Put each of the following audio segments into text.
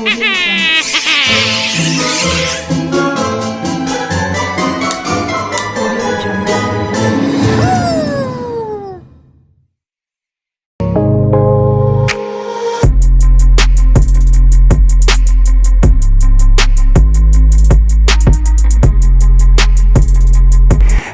Audio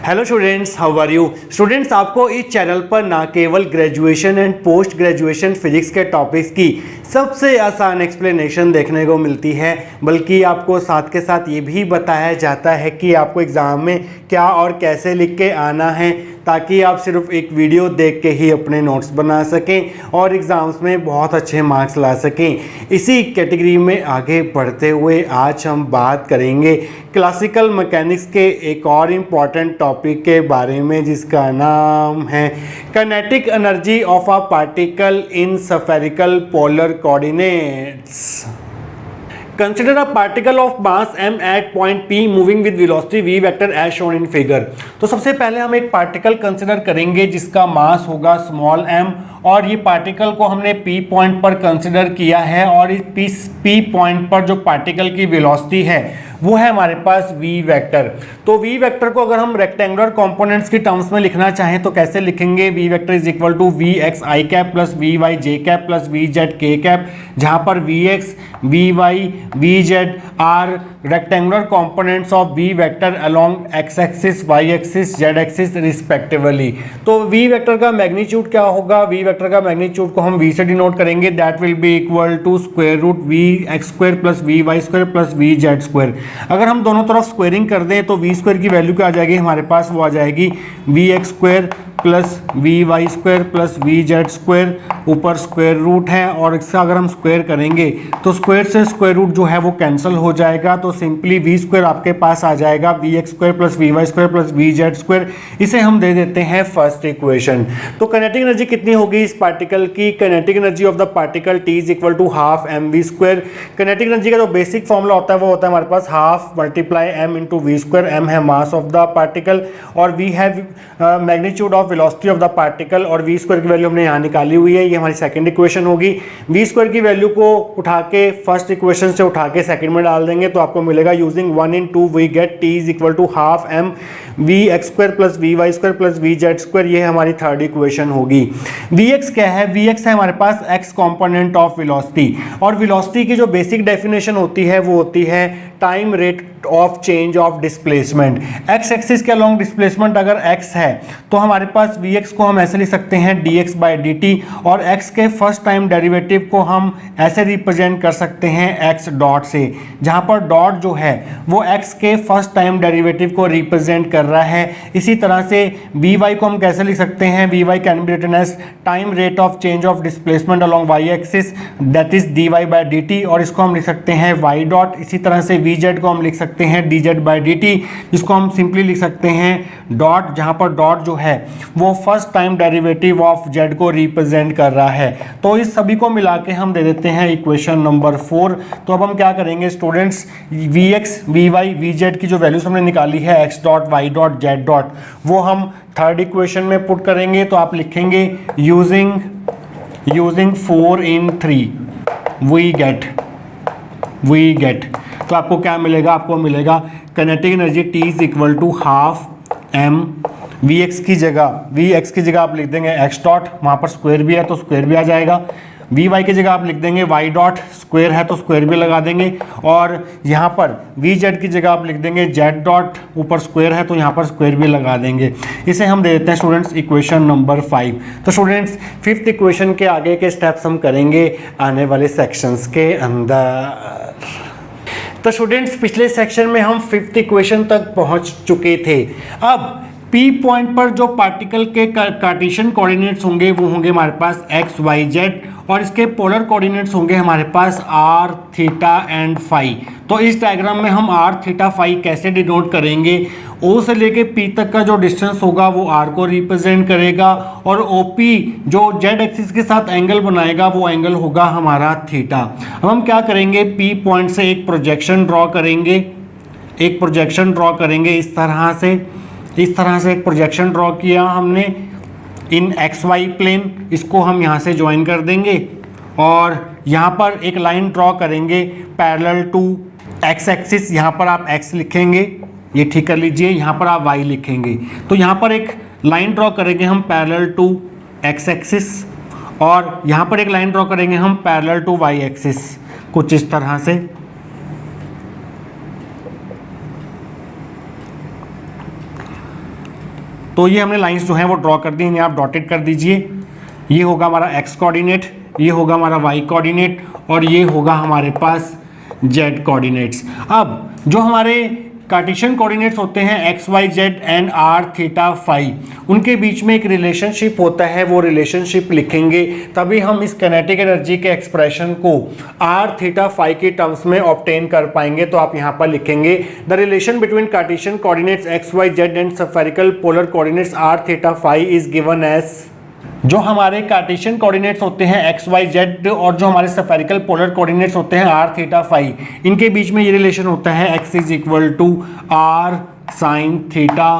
hello students, how are you students. आपको इस channel पर ना केवल graduation and post graduation physics के टॉपिक्स की सबसे आसान एक्सप्लेनेशन देखने को मिलती है, बल्कि आपको साथ के साथ ये भी बताया जाता है कि आपको एग्ज़ाम में क्या और कैसे लिख के आना है, ताकि आप सिर्फ एक वीडियो देख के ही अपने नोट्स बना सकें और एग्ज़ाम्स में बहुत अच्छे मार्क्स ला सकें। इसी कैटेगरी में आगे बढ़ते हुए आज हम बात करेंगे क्लासिकल मैकेनिक्स के एक और इम्पॉर्टेंट टॉपिक के बारे में, जिसका नाम है kinetic energy of a particle in spherical polar coordinates. Consider a particle of mass m at point P moving with velocity v vector as shown in figure। तो सबसे पहले हम एक पार्टिकल कंसिडर करेंगे जिसका मास होगा स्मॉल m, और ये पार्टिकल को हमने P पॉइंट पर कंसिडर किया है, और इस P पॉइंट पर जो पार्टिकल की वेलोसिटी है वो है हमारे पास v वेक्टर। तो v वेक्टर को अगर हम रेक्टेंगुलर कंपोनेंट्स की टर्म्स में लिखना चाहें तो कैसे लिखेंगे? v vector is equal to V X I cap plus we Y J cap plus we Z K cap, जहाँ पर V x we why we Z are rectangular components of v vector along X axis Y axis Z axis respectively. तो v vector का magnitude क्या होगा? v vector का magnitude को हम v से डिनोट करेंगे, that will be equal to square root V x square plus we Y square plus V Z square. अगर हम दोनों तरफ स्क्वायरिंग कर दें तो वी स्क्वायर की वैल्यू क्या आ जाएगी हमारे पास? वो आ जाएगी V x square plus we Y square plus V Z square, ऊपर स्क्वायर रूट है और इसका अगर हम स्क्वायर करेंगे तो स्क्वायर से स्क्वायर रूट जो है वो कैंसिल हो जाएगा, तो सिंपली वी स्क्वायर आपके पास आ जाएगा V x square plus we Y square plus V Z square. इसे हम दे देते हैं फर्स्ट इक्वेशन। तो काइनेटिक एनर्जी कितनी होगी इस पार्टिकल की? Kinetic energy of the particle T is equal to half M V square. Kinetic energy का जो बेसिक फॉर्मूला होता है वो होता है हमारे पास half multiply M into V square. M है मास ऑफ द पार्टिकल और वी है magnitude of velocity of the particle, और वी स्क्वायर की वैल्यू हमने यहाँ निकाली हुई है, ये हमारी सेकंड इक्वेशन होगी। वी स्क्वायर की वैल्यू को उठा के फर्स्ट इक्वेशन से उठा के सेकंड में डाल देंगे तो आपको मिलेगा using 1 in 2 we get t is equal to half M v x square plus we Y square plus V Z square. ये हमारी थर्ड इक्वेशन होगी। वी एक्स क्या है? वी एक्स है हमारे पास एक्स कॉम्पोनेंट ऑफ वेलोसिटी, और velocity की जो बेसिक डेफिनेशन होती है वो होती है time rate of change of displacement. X axis के अलोंग डिस्प्लेसमेंट अगर एक्स है तो हमारे पास वी एक्स को हम ऐसे लिख सकते हैं D x by d t, और एक्स के फर्स्ट टाइम डेरिवेटिव को हम ऐसे रिप्रेजेंट कर सकते हैं एक्स डॉट से, जहाँ पर डॉट जो है वो एक्स के फर्स्ट टाइम डेरिवेटिव को रिप्रेजेंट कर रहा है। इसी तरह से वी वाई को हम कैसे लिख सकते हैं? V y can be written as time rate of change of displacement along y axis, that is d y by d t, और इसको हम लिख सकते हैं वाई डॉट। इसी तरह से वी जेड को हम लिख सकते हैं D Z by d T, जिसको हम सिंपली लिख सकते हैं डॉट, जहाँ पर डॉट जो है वो first time derivative of Z को रिप्रेजेंट कर रहा है। तो इस सभी को मिला के हम दे देते हैं इक्वेशन नंबर 4। तो अब हम क्या करेंगे students? V x we why we z की जो वैल्यूज हमने निकाली है x dot y dot z dot, वो हम थर्ड इक्वेशन में पुट करेंगे। तो आप लिखेंगे यूजिंग 4 in 3 वी गेट। तो आपको क्या मिलेगा? आपको मिलेगा kinetic energy t is equal to half M v x की जगह आप लिख देंगे एक्स डॉट, वहाँ पर स्क्वायर भी है तो स्क्वायर भी आ जाएगा। वी वाई की जगह आप लिख देंगे वाई डॉट, स्क्वायर है तो स्क्वायर भी लगा देंगे, और यहाँ पर वी जेड की जगह आप लिख देंगे जेड डॉट, ऊपर स्क्वायर है तो यहाँ पर स्क्वायर भी लगा देंगे। इसे हम दे देते हैं स्टूडेंट्स इक्वेशन नंबर 5। तो स्टूडेंट्स फिफ्थ इक्वेशन के आगे के स्टेप्स हम करेंगे आने वाले सेक्शंस के अंदर। तो स्टूडेंट्स पिछले सेक्शन में हम फिफ्थ इक्वेशन तक पहुँच चुके थे। अब P पॉइंट पर जो पार्टिकल के कार्टेशियन कोऑर्डिनेट्स होंगे वो होंगे हमारे पास x, y, z, और इसके पोलर कोऑर्डिनेट्स होंगे हमारे पास r, थीटा एंड फाई। तो इस डायग्राम में हम r, थीटा, फाई कैसे डिनोट करेंगे? O से लेके P तक का जो डिस्टेंस होगा वो r को रिप्रेजेंट करेगा, और OP जो z एक्सिस के साथ एंगल बनाएगा वो एंगल होगा हमारा थीटा। अब हम क्या करेंगे? P पॉइंट से एक प्रोजेक्शन ड्रॉ करेंगे, इस तरह से एक प्रोजेक्शन ड्रॉ किया हमने इन एक्स वाई प्लेन, इसको हम यहाँ से ज्वाइन कर देंगे और यहाँ पर एक लाइन ड्रॉ करेंगे पैरेलल टू एक्स एक्सिस, यहाँ पर आप एक्स लिखेंगे, ये ठीक कर लीजिए, यहाँ पर आप वाई लिखेंगे। तो यहाँ पर एक लाइन ड्रॉ करेंगे हम पैरेलल टू एक्स एक्सिस और यहाँ पर एक लाइन ड्रॉ करेंगे हम पैरेलल टू वाई एक्सिस, कुछ इस तरह से। तो ये हमने लाइंस जो हैं वो ड्रॉ कर दी, इन्हें आप डॉटेड कर दीजिए। ये होगा हमारा एक्स कोऑर्डिनेट, ये होगा हमारा वाई कोऑर्डिनेट और ये होगा हमारे पास जेड कोऑर्डिनेट्स। अब जो हमारे कार्टेशियन कोऑर्डिनेट्स होते हैं x Y Z and r theta phi, उनके बीच में एक रिलेशनशिप होता है, वो रिलेशनशिप लिखेंगे तभी हम इस काइनेटिक एनर्जी के एक्सप्रेशन को आर थीटा फाई के टर्म्स में ऑब्टेन कर पाएंगे। तो आप यहाँ पर लिखेंगे the relation between cartesian coordinates x Y Z and spherical polar coordinates are theta phi is given as. जो हमारे कार्टेशियन कोऑर्डिनेट्स होते हैं एक्स वाई जेड और जो हमारे स्फेरिकल पोलर कोऑर्डिनेट्स होते हैं आर थीटा फाई, इनके बीच में ये रिलेशन होता है X is equal to R sine theta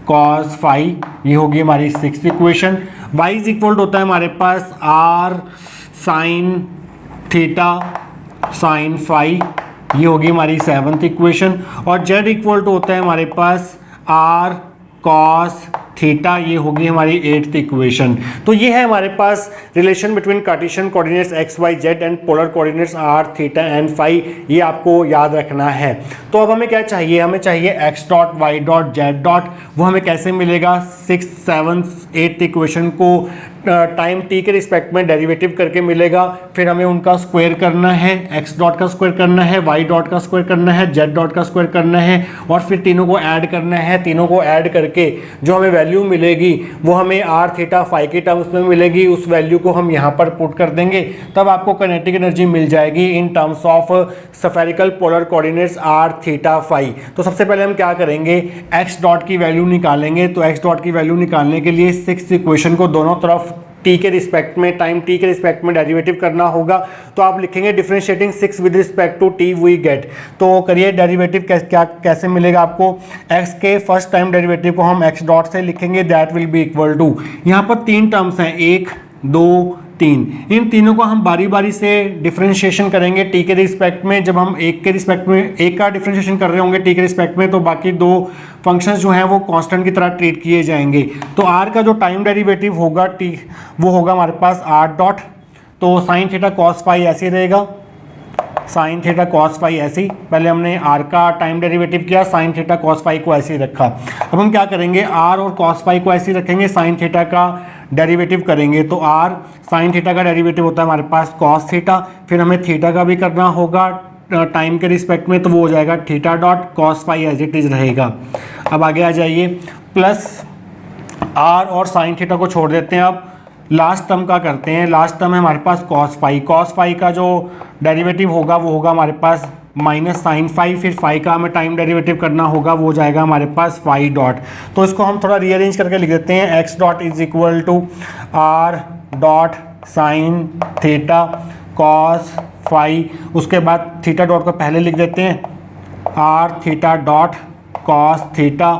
cos phi, ये होगी हमारी 6th equation. Y is equal to होता है हमारे पास R sine theta sine phi, ये होगी हमारी 7th इक्वेशन। और जेड इक्वल टू होता है हमारे पास आर कॉस थीटा, ये होगी हमारी 8th इक्वेशन। तो ये है हमारे पास relation between cartesian coordinates x Y Z and polar coordinates are theta and phi, ये आपको याद रखना है। तो अब हमें क्या चाहिए, हमें चाहिए x dot y dot z dot, वो हमें कैसे मिलेगा, 6th 7th 8th इक्वेशन को टाइम टी के रिस्पेक्ट में डेरिवेटिव करके मिलेगा। फिर हमें उनका स्क्वायर करना है, एक्स डॉट का स्क्वायर करना है, वाई डॉट का स्क्वायर करना है, जेड डॉट का स्क्वायर करना है और फिर तीनों को ऐड करना है। तीनों को ऐड करके जो हमें वैल्यू मिलेगी वो हमें आर थीटा फाई के टर्म्स में मिलेगी, उस वैल्यू को हम यहाँ पर पुट कर देंगे, तब आपको काइनेटिक एनर्जी मिल जाएगी in terms of spherical polar coordinates are theta phi. तो सबसे पहले हम क्या करेंगे, एक्स डॉट की वैल्यू निकालेंगे। तो एक्स डॉट की वैल्यू निकालने के लिए 6th इक्वेशन को दोनों तरफ टी के रिस्पेक्ट में, टाइम टी के रिस्पेक्ट में डेरिवेटिव करना होगा। तो आप लिखेंगे differentiating 6 with respect to t we get. तो करिए डेरिवेटिव कैसे मिलेगा आपको, x के फर्स्ट टाइम डेरिवेटिव को हम x डॉट से लिखेंगे, that will be equal to, यहाँ पर 3 टर्म्स हैं 1 2 3, इन तीनों को हम बारी बारी से डिफरेंशिएशन करेंगे टी के रिस्पेक्ट में। जब हम एक के रिस्पेक्ट में एक का डिफरेंशिएशन कर रहे होंगे टी के रिस्पेक्ट में, तो बाकी 2 फंक्शंस जो हैं वो कांस्टेंट की तरह ट्रीट किए जाएंगे। तो आर का जो टाइम डेरिवेटिव होगा टी, वो होगा हमारे पास आर डॉट, तो साइन थीटा कॉस फाई ऐसे रहेगा, साइन थीटा कॉस फाई ऐसे ही, पहले हमने आर का टाइम डेरिवेटिव किया, साइन थीटा कॉस फाई को ऐसे ही रखा। अब हम क्या करेंगे, आर और कॉस फाई को ऐसे ही रखेंगे, साइन थीटा का डेरिवेटिव करेंगे। तो आर साइन थीटा का डेरिवेटिव होता है हमारे पास कॉस थीटा, फिर हमें थीटा का भी करना होगा टाइम के रिस्पेक्ट में, तो वो हो जाएगा theta dot cos phi as it is रहेगा। अब आगे आ जाइए, प्लस आर और साइन थीटा को छोड़ देते हैं, अब लास्ट टर्म का करते हैं। लास्ट टर्म है हमारे पास कॉस फाई, कॉस फाई का जो डेरिवेटिव होगा वो होगा हमारे पास माइनस साइन फाई, फिर फाई का हमें टाइम डेरिवेटिव करना होगा, वो हो जाएगा हमारे पास फाई डॉट। तो इसको हम थोड़ा रीअरेंज करके लिख देते हैं, x dot is equal to r dot sine theta cos phi, उसके बाद थीटा डॉट को पहले लिख देते हैं r theta dot cos theta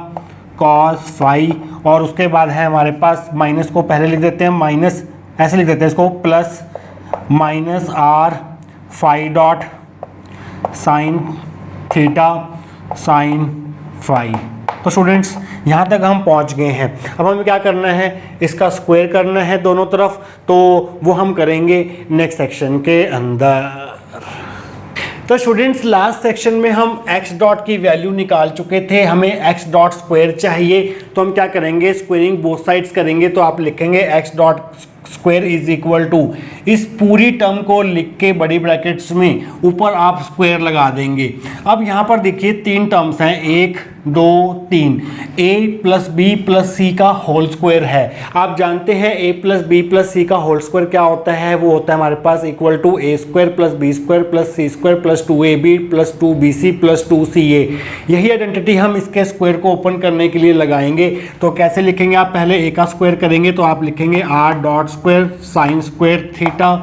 cos phi, और उसके बाद है हमारे पास माइनस को पहले लिख देते हैं, माइनस ऐसे लिख देते हैं इसको, plus minus r phi dot sine theta sine phi. तो स्टूडेंट्स यहाँ तक हम पहुँच गए हैं। अब हमें क्या करना है, इसका स्क्वायर करना है दोनों तरफ, तो वो हम करेंगे नेक्स्ट सेक्शन के अंदर। तो स्टूडेंट्स लास्ट सेक्शन में हम x डॉट की वैल्यू निकाल चुके थे, हमें x डॉट स्क्वायर चाहिए। तो हम क्या करेंगे, स्क्वायरिंग बोथ साइड्स करेंगे। तो आप लिखेंगे x dot square is equal to, इस पूरी टर्म को लिख के बड़ी ब्रैकेट्स में ऊपर आप स्क्वायर लगा देंगे। अब यहाँ पर देखिए 3 टर्म्स हैं, 1 2 3, a प्लस बी प्लस सी का होल स्क्वायर है। आप जानते हैं a प्लस बी प्लस सी का होल स्क्वायर क्या होता है, वो होता है हमारे पास equal to a square plus B square plus C square plus 2ab plus 2bc plus 2ca। यही आइडेंटिटी हम इसके स्क्वायर को ओपन करने के लिए लगाएंगे। तो कैसे लिखेंगे, आप पहले a का स्क्वायर करेंगे, तो आप लिखेंगे r dot square sine square theta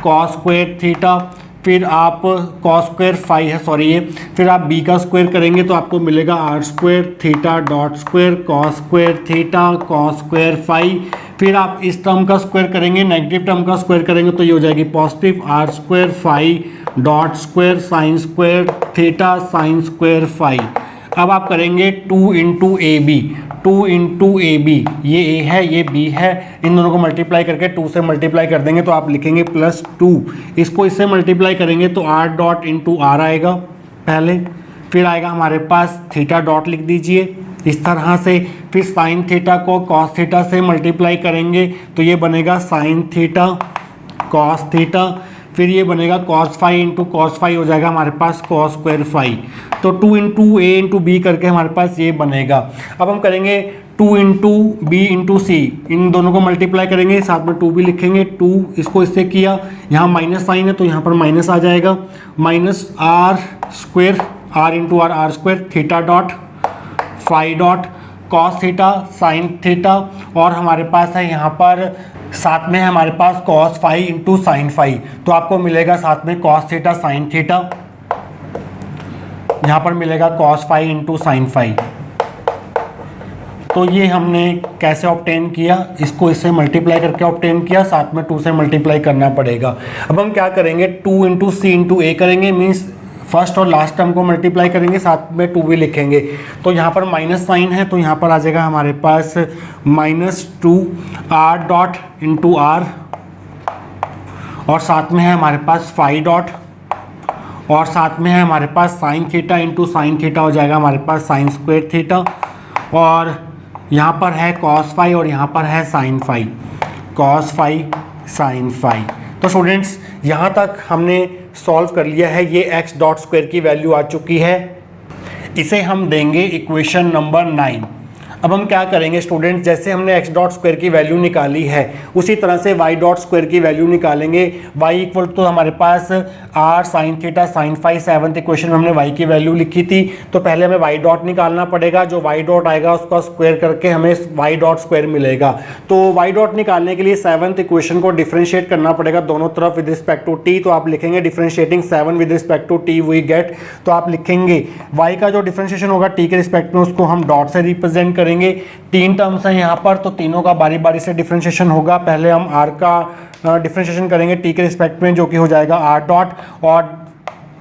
cos square theta, फिर आप कॉस स्क्वायर फाई है सॉरी ये, फिर आप b का स्क्वायर करेंगे तो आपको मिलेगा r square theta dot square cos square theta cos square phi, फिर आप इस टर्म का स्क्वायर करेंगे, नेगेटिव टर्म का स्क्वायर करेंगे तो ये हो जाएगी positive r square phi dot square sine square theta sine square phi. अब आप करेंगे 2 into a b, 2 into a b, ये ए है ये बी है, इन दोनों को मल्टीप्लाई करके 2 से मल्टीप्लाई कर देंगे तो आप लिखेंगे +2। इसको इससे मल्टीप्लाई करेंगे तो आर डॉट इंटू आर आएगा पहले, फिर आएगा हमारे पास थीटा डॉट लिख दीजिए इस तरह से, फिर साइन थीटा को कॉस थीटा से मल्टीप्लाई करेंगे तो ये बनेगा साइन थीटा कॉस थीटा, फिर ये बनेगा cos phi into cos phi हो जाएगा हमारे पास कॉस स्क्वायर फाई। तो 2 इंटू ए इंटू बी करके हमारे पास ये बनेगा। अब हम करेंगे 2 इंटू बी इंटू सी, इन दोनों को मल्टीप्लाई करेंगे, साथ में 2 भी लिखेंगे, 2 इसको इससे किया, यहाँ माइनस साइन है तो यहाँ पर माइनस आ जाएगा, minus r square r into r square theta dot phi dot cos theta sine theta, और हमारे पास है यहाँ पर साथ में है हमारे पास cos phi into sine phi, तो आपको मिलेगा साथ में कॉस थीटा साइन थीटा, यहाँ पर मिलेगा cos phi into sine phi. तो ये हमने कैसे ऑब्टेन किया, इसको इससे मल्टीप्लाई करके ऑब्टेन किया, साथ में 2 से मल्टीप्लाई करना पड़ेगा। अब हम क्या करेंगे 2 इंटू सी इंटू ए करेंगे, मीन्स फर्स्ट और लास्ट टर्म को मल्टीप्लाई करेंगे, साथ में 2 भी लिखेंगे। तो यहाँ पर माइनस साइन है तो यहाँ पर आ जाएगा हमारे पास -2 आर डॉट इंटू आर, और साथ में है हमारे पास फाई डॉट, और साथ में है हमारे पास sine theta into sine theta हो जाएगा हमारे पास साइन स्क्वायर थीटा, और यहाँ पर है कॉस फाई और यहाँ पर है sine phi, cos phi sine phi. तो स्टूडेंट्स यहाँ तक हमने सॉल्व कर लिया है, ये एक्स डॉट स्क्वायर की वैल्यू आ चुकी है, इसे हम देंगे इक्वेशन नंबर 9। अब हम क्या करेंगे स्टूडेंट्स, जैसे हमने एक्स डॉट स्क्वायर की वैल्यू निकाली है उसी तरह से वाई डॉट स्क्वायर की वैल्यू निकालेंगे। वाई इक्वल तो हमारे पास R sine theta sine phi, 7th equation में हमने वाई की वैल्यू लिखी थी, तो पहले हमें वाई डॉट निकालना पड़ेगा, जो वाई डॉट आएगा उसका स्क्वायर करके हमें वाई डॉट स्क्वायर मिलेगा। तो वाई डॉट निकालने के लिए 7th इक्वेशन को डिफ्रेंशिएट करना पड़ेगा दोनों तरफ विद रिस्पेक्ट टू टी, तो आप लिखेंगे differentiating 7 with respect to t we get, तो आप लिखेंगे वाई का जो डिफ्रेंशिएशन होगा टी के रिस्पेक्ट में उसको हम डॉट से रिप्रेजेंट करेंगे। 3 टर्म्स हैं यहाँ पर, तो तीनों का बारी बारी से डिफरेंशिएशन होगा। पहले हम आर का डिफरेंशिएशन करेंगे टी के रिस्पेक्ट में, जो कि हो जाएगा आर डॉट, और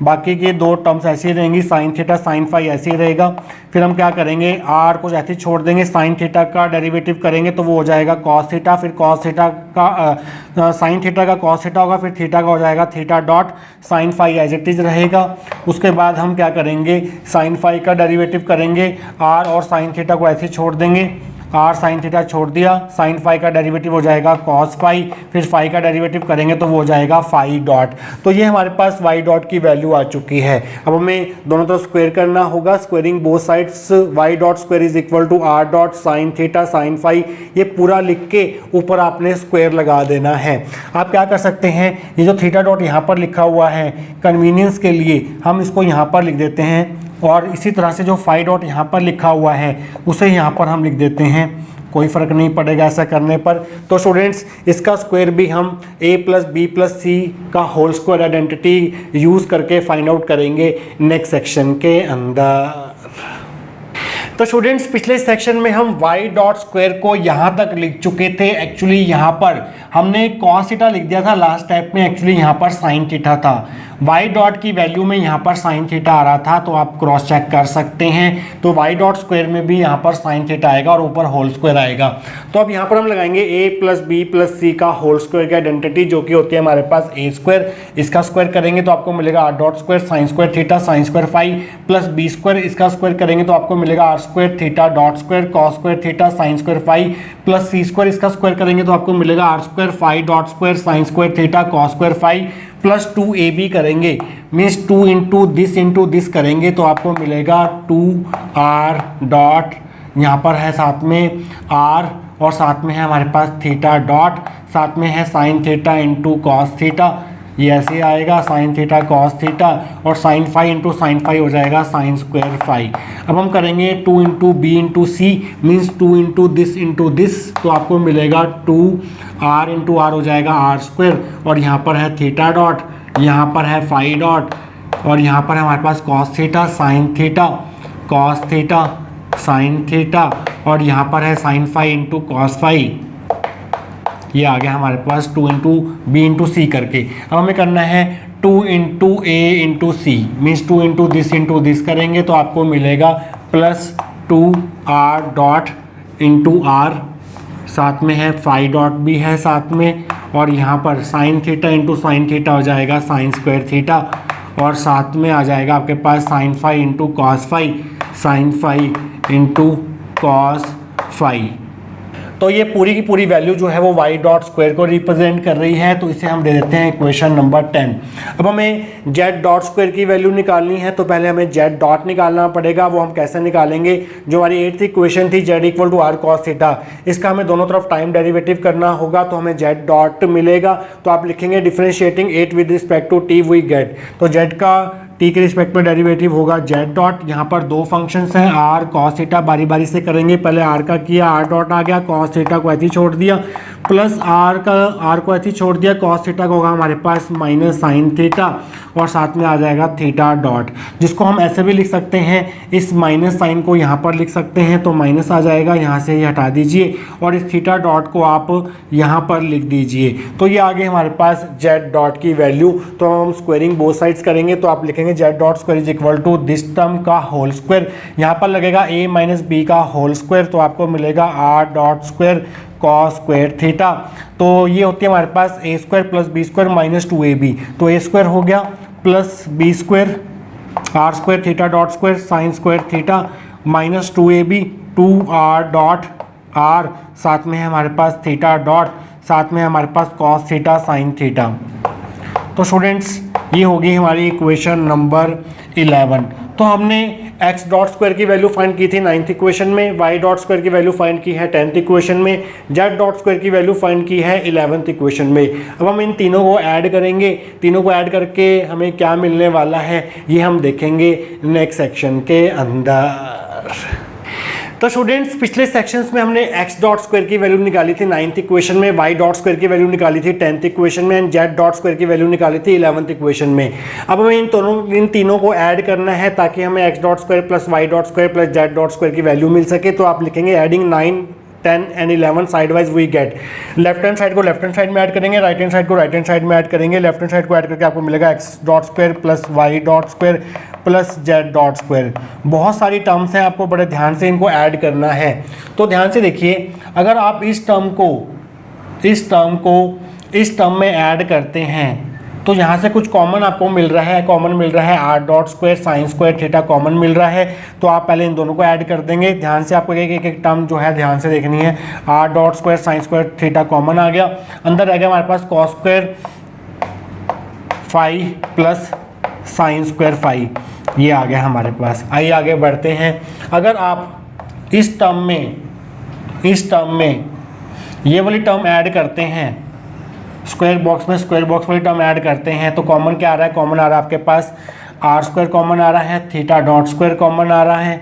बाकी के 2 टर्म्स ऐसी रहेंगी, साइन थीटा साइन फाई ऐसे ही रहेगा। फिर हम क्या करेंगे, आर को ऐसे छोड़ देंगे, साइन थीटा का डेरिवेटिव करेंगे तो वो हो जाएगा कॉस थीटा, फिर कॉस थीटा का साइन थीटा का कॉस थीटा होगा, फिर थीटा का हो जाएगा theta dot sine phi as it is रहेगा। उसके बाद हम क्या करेंगे, साइन फाई का डेरिवेटिव करेंगे, आर और साइन थीटा को ऐसे छोड़ देंगे, आर साइन थीटा छोड़ दिया, साइन फाई का डेरिवेटिव हो जाएगा कॉस फाई, फिर फाई का डेरिवेटिव करेंगे तो वो हो जाएगा फाई डॉट। तो ये हमारे पास वाई डॉट की वैल्यू आ चुकी है। अब हमें दोनों तरफ स्क्वायर करना होगा, squaring both sides, y dot square is equal to r dot sine theta sine phi, ये पूरा लिख के ऊपर आपने स्क्वायर लगा देना है। आप क्या कर सकते हैं, ये जो थीटा डॉट यहाँ पर लिखा हुआ है कन्वीनियंस के लिए हम इसको यहाँ पर लिख देते हैं, और इसी तरह से जो फाई डॉट यहाँ पर लिखा हुआ है उसे यहाँ पर हम लिख देते हैं, कोई फ़र्क नहीं पड़ेगा ऐसा करने पर। तो स्टूडेंट्स इसका स्क्वायर भी हम a प्लस बी प्लस सी का होल स्क्वायर आइडेंटिटी यूज़ करके फाइंड आउट करेंगे नेक्स्ट सेक्शन के अंदर। तो स्टूडेंट्स पिछले सेक्शन में हम y डॉट स्क्वायर को यहाँ तक लिख चुके थे। एक्चुअली यहाँ पर हमने cos थीटा लिख दिया था लास्ट स्टेप में, एक्चुअली यहाँ पर sin थीटा था। y डॉट की वैल्यू में यहाँ पर sin थीटा आ रहा था, तो आप क्रॉस चेक कर सकते हैं। तो y डॉट स्क्वायर में भी यहाँ पर sin थीटा आएगा और ऊपर होल स्क्वायर आएगा। तो अब यहाँ पर हम लगाएंगे a प्लस बी प्लस सी का होल स्क्वायर की आइडेंटिटी, जो कि होती है हमारे पास a स्क्वायर। इसका स्क्वायर करेंगे तो आपको मिलेगा r dot square sine square theta sine square phi plus B square, इसका स्क्वायर करेंगे तो आपको मिलेगा r square theta dot square cos square theta sine square phi plus C square, इसका स्क्वायर करेंगे तो आपको मिलेगा r square phi dot square sine square theta cos square phi plus 2ab करेंगे, मीन्स 2 इंटू दिस करेंगे तो आपको मिलेगा 2r डॉट, यहाँ पर है साथ में r और साथ में है हमारे पास थीटा डॉट, साथ में है sine theta into cos theta, ये ऐसे आएगा साइन थीटा कॉस थीटा, और sine phi into sine phi हो जाएगा साइन स्क्वायर फाई। अब हम करेंगे 2 into B into C, means 2 into this, तो आपको मिलेगा 2r इंटू आर हो जाएगा r स्क्वायर, और यहाँ पर है थीटा डॉट, यहाँ पर है फाई डॉट, और यहाँ पर है हमारे पास cos theta sine theta cos theta sine theta, और यहाँ पर है sine phi into cos phi ये आ गया हमारे पास 2 इंटू बी इंटू सी करके। अब हमें करना है 2 into A into C, means 2 into this करेंगे तो आपको मिलेगा plus 2r dot into are, साथ में है फाई डॉट भी है साथ में, और यहाँ पर sine theta into sine theta हो जाएगा साइन स्क्वायर थीटा, और साथ में आ जाएगा आपके पास sine phi into cos phi, sine phi into cos phi. तो ये पूरी की पूरी वैल्यू जो है वो वाई डॉट स्क्वायर को रिप्रेजेंट कर रही है, तो इसे हम दे देते हैं इक्वेशन नंबर 10। अब हमें जेड डॉट स्क्वायर की वैल्यू निकालनी है, तो पहले हमें जेड डॉट निकालना पड़ेगा। वो हम कैसे निकालेंगे, जो हमारी 8th इक्वेशन थी z equal to r cos theta, इसका हमें दोनों तरफ टाइम डेरिवेटिव करना होगा, तो हमें जेड डॉट मिलेगा। तो आप लिखेंगे differentiating 8 with respect to t we get, तो जेड का टी के रिस्पेक्ट में डेरिवेटिव होगा जेड डॉट। यहाँ पर दो फंक्शंस हैं आर कॉस थीटा, बारी बारी से करेंगे। पहले आर का किया, आर डॉट आ गया, कॉस थीटा को ऐसे ही छोड़ दिया, प्लस आर को ऐसे ही छोड़ दिया, कॉस थीटा को होगा हमारे पास माइनस साइन थीटा, और साथ में आ जाएगा थीटा डॉट, जिसको हम ऐसे भी लिख सकते हैं, इस माइनस साइन को यहाँ पर लिख सकते हैं, तो माइनस आ जाएगा, यहाँ से ये हटा दीजिए, और इस थीटा डॉट को आप यहाँ पर लिख दीजिए। तो ये आ गए हमारे पास जेड डॉट की वैल्यू। तो हम स्क्वायरिंग बोथ साइड्स करेंगे, तो आप लिखेंगे Z dot square is equal to this term का होल स्क्वायर, यहाँ पर लगेगा a माइनस बी का होल स्क्वायर, तो आपको मिलेगा R dot square cos square theta. तो ये होती है हमारे पास A square plus B square minus 2ab, तो ए स्क्वायर हो गया plus B square R square theta dot square sine square theta minus 2ab 2r dot are, साथ में है हमारे पास थीटा डॉट, साथ में हमारे पास कॉस थीटा साइन थीटा। तो स्टूडेंट्स ये होगी हमारी इक्वेशन नंबर 11। तो हमने x डॉट स्क्वायर की वैल्यू फाइंड की थी 9th इक्वेशन में, y डॉट स्क्वायर की वैल्यू फाइंड की है 10th इक्वेशन में, z डॉट स्क्वायर की वैल्यू फाइंड की है 11th इक्वेशन में। अब हम इन तीनों को ऐड करेंगे, तीनों को ऐड करके हमें क्या मिलने वाला है ये हम देखेंगे नेक्स्ट सेक्शन के अंदर। तो स्टूडेंट्स पिछले सेक्शंस में हमने x डॉट स्क्वायर की वैल्यू निकाली थी 9th इक्वेशन में, y डॉट स्क्वायर की वैल्यू निकाली थी 10th इक्वेशन में, एंड z डॉट स्क्वायर की वैल्यू निकाली थी 11th इक्वेशन में। अब हमें इन तीनों को ऐड करना है ताकि हमें x dot square plus y dot square plus z dot square की वैल्यू मिल सके। तो आप लिखेंगे adding 9 10 and 11 side wise we get, left hand side को लेफ्ट हैंड साइड में ऐड करेंगे, राइट हैंड साइड को राइट हैंड साइड में ऐड करेंगे। लेफ्ट हैंड साइड को ऐड करके आपको मिलेगा x dot square plus y dot square plus z dot square. बहुत सारी टर्म्स हैं, आपको बड़े ध्यान से इनको ऐड करना है। तो ध्यान से देखिए, अगर आप इस टर्म में ऐड करते हैं तो यहाँ से कुछ कॉमन आपको मिल रहा है, R dot square sine square theta common मिल रहा है। तो आप पहले इन दोनों को ऐड कर देंगे। ध्यान से आपको एक टर्म जो है ध्यान से देखनी है, R dot square sine square theta common आ गया, अंदर रह गया हमारे पास cos square phi plus sine square phi, ये आ गया हमारे पास। आइए आगे बढ़ते हैं। अगर आप इस टर्म में ये वाली टर्म ऐड करते हैं, स्क्वायर बॉक्स वाली टर्म ऐड करते हैं, तो कॉमन क्या आ रहा है, कॉमन आ रहा है आपके पास आर स्क्वायर कॉमन आ रहा है, थीटा डॉट स्क्वायर कॉमन आ रहा है,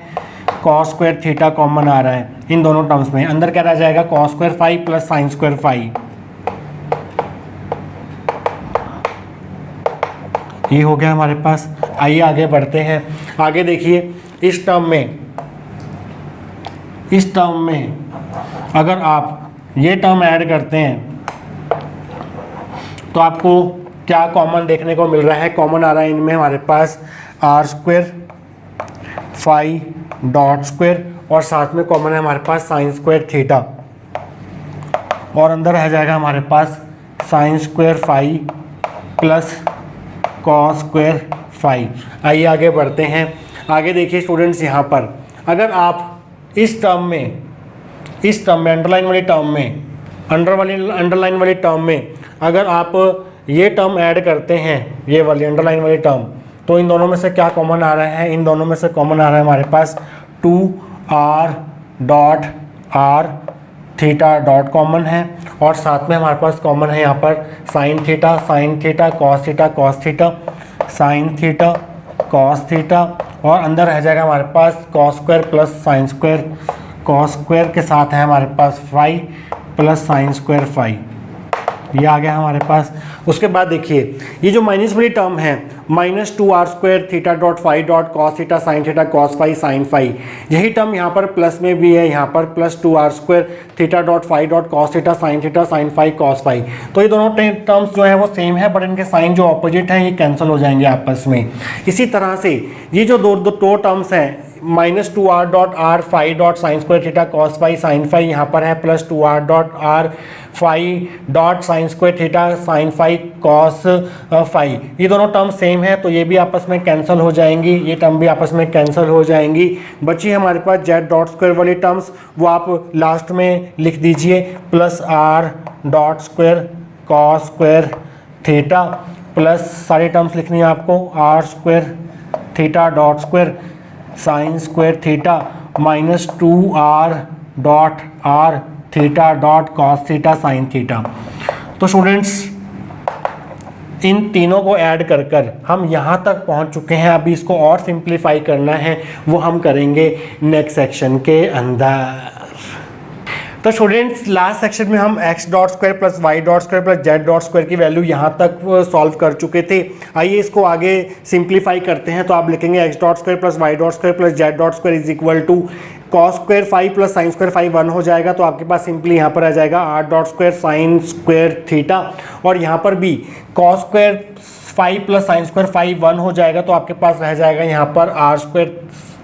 कॉस स्क्वायर थीटा कॉमन आ रहा है इन दोनों टर्म्स में। अंदर क्या रह जाएगा cos square phi plus sine square phi, ये हो गया हमारे पास। आइए आगे बढ़ते हैं। आगे देखिए, इस टर्म में अगर आप ये टर्म ऐड करते हैं तो आपको क्या कॉमन देखने को मिल रहा है, कॉमन आ रहा है इनमें हमारे पास R square phi dot square, और साथ में कॉमन है हमारे पास साइन स्क्वायर थीटा, और अंदर रह जाएगा हमारे पास sine square phi plus cos square phi. आइए आगे बढ़ते हैं। आगे देखिए स्टूडेंट्स, यहाँ पर अगर आप इस टर्म में अंडरलाइन वाली टर्म में अगर आप ये टर्म ऐड करते हैं, ये वाली अंडरलाइन वाली टर्म, तो इन दोनों में से क्या कॉमन आ रहा है, इन दोनों में से कॉमन आ रहा है हमारे पास 2r dot r theta dot common है, और साथ में हमारे पास कॉमन है यहाँ पर sine theta cos theta sine theta cos theta, और अंदर रह जाएगा हमारे पास cos square plus sine square, cos square के साथ है हमारे पास phi plus sine square phi, ये आ गया हमारे पास। उसके बाद देखिए ये जो माइनस वाली टर्म है -2r² theta dot phi dot cos theta sine theta cos phi sine phi, यही टर्म यहाँ पर प्लस में भी है, यहाँ पर +2r² theta dot phi dot cos theta sine phi cos phi. तो ये दोनों टर्म्स जो है वो सेम है, बट इनके साइन जो ऑपोजिट हैं ये कैंसिल हो जाएंगे आपस में। इसी तरह से ये जो दो टर्म्स हैं -2r dot r phi dot sine square theta cos phi sine phi, यहाँ पर है +2r dot r phi dot sine square theta sine phi cos phi. ये दोनों टर्म सेम है तो ये भी आपस में कैंसिल हो जाएंगी, ये टर्म भी आपस में कैंसिल हो जाएंगी। बची हमारे पास जेड डॉट स्क्वायर वाली टर्म्स, वो आप लास्ट में लिख दीजिए +r dot square cos square theta plus सारी टर्म्स लिखनी है आपको r² theta dot square sine square theta -2r dot r theta dot cos theta sine theta. तो स्टूडेंट्स इन तीनों को ऐड कर कर हम यहाँ तक पहुँच चुके हैं। अभी इसको और सिंप्लीफाई करना है, वो हम करेंगे नेक्स्ट सेक्शन के अंदर। तो स्टूडेंट्स लास्ट सेक्शन में हम x dot square plus y dot square plus z dot square की वैल्यू यहाँ तक सॉल्व कर चुके थे। आइए इसको आगे सिंप्लीफाई करते हैं। तो आप लिखेंगे x dot square plus y dot square plus z dot square is equal to cos square phi plus sine square phi 1 हो जाएगा। तो आपके पास सिंपली यहाँ पर आ जाएगा r dot square sine square theta, और यहाँ पर भी cos square phi plus sine square phi 1 हो जाएगा। तो आपके पास रह जाएगा यहाँ पर r²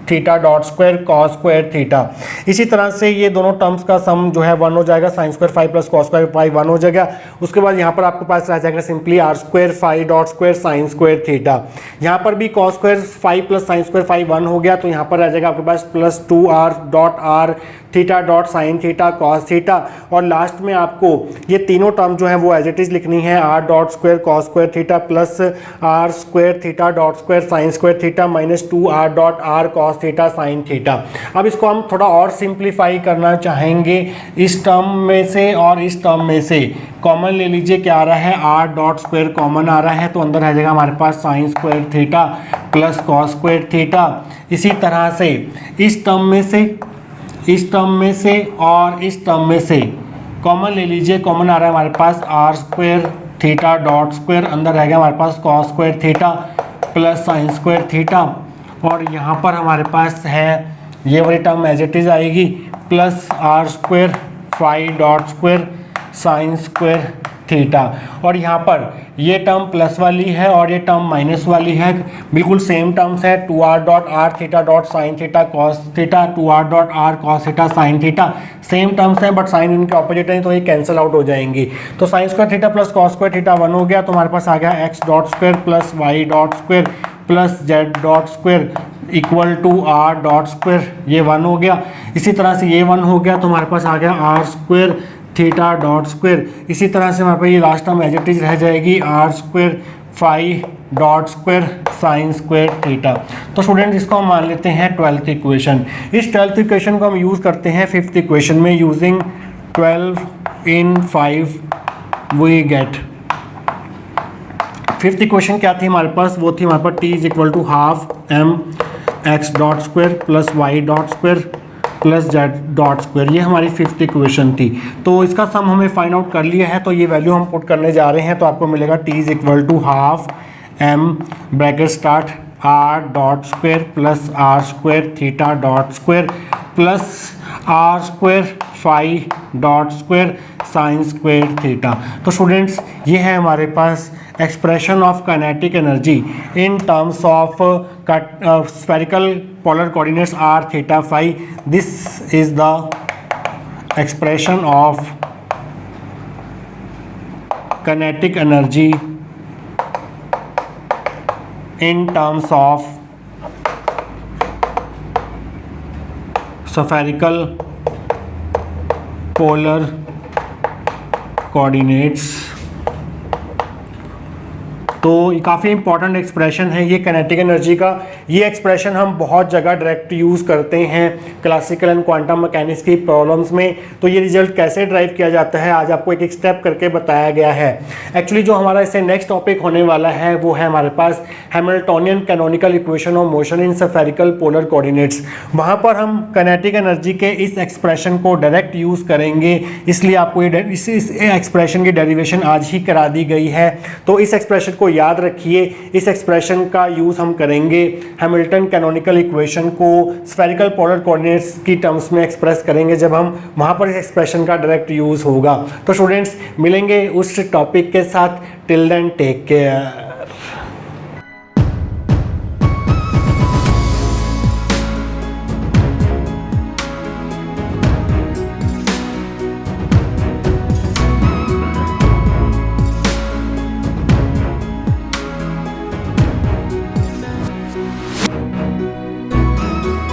theta dot square cos square theta. इसी तरह से ये दोनों टर्म्स का सम जो है 1 हो जाएगा, sine square phi plus cos square phi 1 हो जाएगा। उसके बाद यहाँ पर आपके पास रह जाएगा simply r² phi dot square sine square theta. यहाँ पर भी cos square phi plus sine square phi 1 हो गया, तो यहाँ पर रह जाएगा आपके पास +2r dot r theta dot sine theta cos theta. और लास्ट में आपको ये तीनों टर्म जो है वो एज इट इज लिखनी है, r dot square cos square theta plus r² theta dot square sine square theta -2r dot r cos theta sine theta. अब इसको हम थोड़ा और सिंप्लीफाई करना चाहेंगे, इस टर्म में से और इस टर्म में से कॉमन ले लीजिए। क्या आ रहा है, r डॉट स्क्वायर कॉमन आ रहा है, तो अंदर रह जाएगा हमारे पास sine square theta plus cos square theta. इसी तरह से इस टर्म में से, इस टर्म में से और इस टर्म में से कॉमन ले लीजिए। कॉमन आ रहा है हमारे पास r² थीटा डॉट स्क्वायर, अंदर रह गया हमारे पास cos square theta plus sine square theta. और यहाँ पर हमारे पास है ये वाली टर्म एज इट इज आएगी +r² phi dot square sine square theta. और यहाँ पर ये टर्म प्लस वाली है और ये टर्म माइनस वाली है, बिल्कुल सेम टर्म्स है। 2r dot r theta dot sine theta cos theta, 2r dot r cos theta sine theta, same terms हैं बट साइन इनके ऑपोजिट है, तो ये कैंसिल आउट हो जाएंगी। तो sine square theta plus cos square theta 1 हो गया, तो हमारे पास आ गया x dot square plus y dot square plus z dot square equal to r dot square, ये 1 हो गया। इसी तरह से ये 1 हो गया, तो हमारे पास आ गया r² थीटा डॉट स्क्वायर। इसी तरह से हमारे पास ये last term as it is रह जाएगी r² phi dot square sine square theta. तो स्टूडेंट इसको हम मान लेते हैं 12th इक्वेशन। इस 12th इक्वेशन को हम यूज़ करते हैं 5th इक्वेशन में। Using 12 in 5 we get 5th equation क्या थी हमारे पास, वो थी हमारे पास t is equal to half mx dot square plus y dot square plus z dot square. ये हमारी 5th इक्वेशन थी। तो इसका सम हमें फाइंड आउट कर लिया है, तो ये वैल्यू हम पुट करने जा रहे हैं। तो आपको मिलेगा t is equal to half m bracket start r dot square plus r² theta dot square plus r² phi dot square sine square theta. तो स्टूडेंट्स ये है हमारे पास expression of kinetic energy in terms of spherical polar coordinates r theta phi. This is the expression of kinetic energy in terms of spherical polar coordinates तो ये काफ़ी important expression है ये काइनेटिक एनर्जी का। ये एक्सप्रेशन हम बहुत जगह डायरेक्ट यूज़ करते हैं क्लासिकल एंड क्वांटम मैकेनिक्स की प्रॉब्लम्स में। तो ये रिजल्ट कैसे ड्राइव किया जाता है आज आपको एक एक स्टेप करके बताया गया है। एक्चुअली जो हमारा इससे नेक्स्ट टॉपिक होने वाला है वो है हमारे पास Hamiltonian canonical equation of motion in spherical polar coordinates. वहाँ पर हम काइनेटिक एनर्जी के इस एक्सप्रेशन को डायरेक्ट यूज़ करेंगे, इसलिए आपको ये इस एक्सप्रेशन की डेरिवेशन आज ही करा दी गई है। तो इस एक्सप्रेशन को याद रखिए, इस एक्सप्रेशन का यूज़ हम करेंगे हैमिल्टन कैनोनिकल इक्वेशन को स्फेरिकल पोलर कोऑर्डिनेट्स की टर्म्स में एक्सप्रेस करेंगे जब हम वहाँ पर इस एक्सप्रेशन का डायरेक्ट यूज़ होगा। तो स्टूडेंट्स मिलेंगे उस टॉपिक के साथ। Till then take care.